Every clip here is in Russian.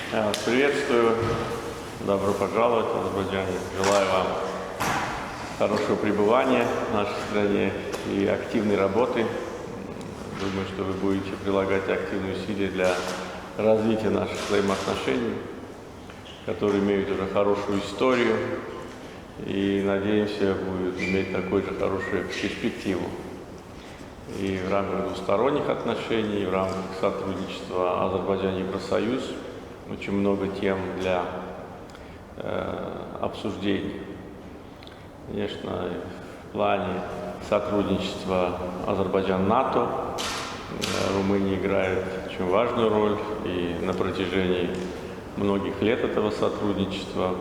Я вас приветствую. Добро пожаловать в Азербайджан. Желаю вам хорошего пребывания в нашей стране и активной работы. Думаю, что вы будете прилагать активные усилия для развития наших взаимоотношений, которые имеют уже хорошую историю и, надеемся, будут иметь такую же хорошую перспективу. И в рамках двусторонних отношений, и в рамках сотрудничества Азербайджан и Евросоюз очень много тем для обсуждений. Конечно, в плане сотрудничества Азербайджан-НАТО Румыния играет очень важную роль, и на протяжении многих лет этого сотрудничества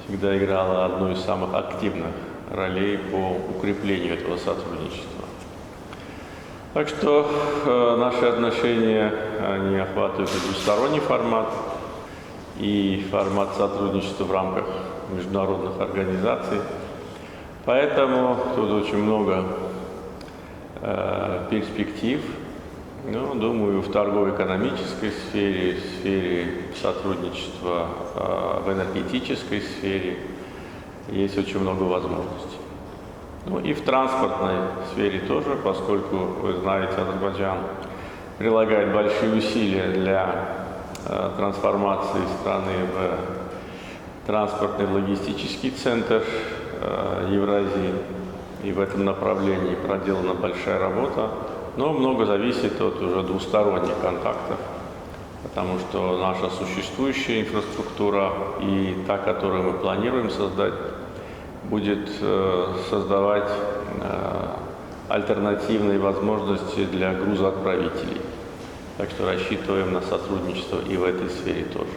всегда играла одну из самых активных ролей по укреплению этого сотрудничества. Так что наши отношения, они охватывают и двусторонний формат, и формат сотрудничества в рамках международных организаций. Поэтому тут очень много перспектив. Ну, думаю, в торгово-экономической сфере, в сфере сотрудничества в энергетической сфере есть очень много возможностей. Ну и в транспортной сфере тоже, поскольку, вы знаете, Азербайджан прилагает большие усилия для трансформации страны в транспортный логистический центр Евразии. И в этом направлении проделана большая работа. Но много зависит от уже двусторонних контактов, потому что наша существующая инфраструктура и та, которую мы планируем создать, будет создавать альтернативные возможности для грузоотправителей. Так что рассчитываем на сотрудничество и в этой сфере тоже.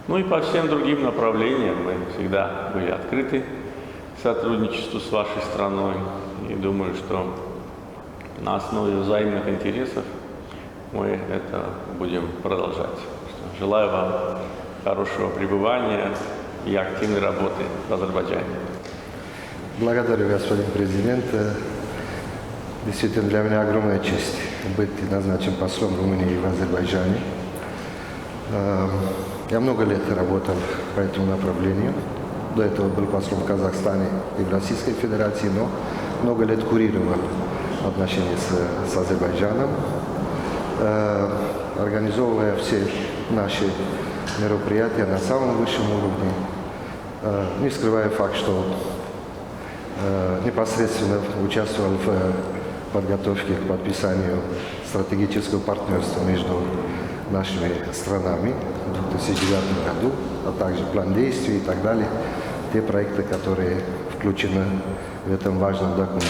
Ну и по всем другим направлениям мы всегда были открыты к сотрудничеству с вашей страной. И думаю, что на основе взаимных интересов мы это будем продолжать. Желаю вам хорошего пребывания и активной работы в Азербайджане. Благодарю, господин президент. Действительно, для меня огромная честь быть назначен послом Румынии в Азербайджане. Я много лет работал по этому направлению. До этого был послом в Казахстане и в Российской Федерации, но много лет курировал отношения с Азербайджаном, организовывая все наши мероприятия на самом высшем уровне, не скрывая факт, что непосредственно участвовал в подготовке к подписанию стратегического партнерства между нашими странами в 2009 году, а также план действий и так далее, те проекты, которые включены в этом важном документе.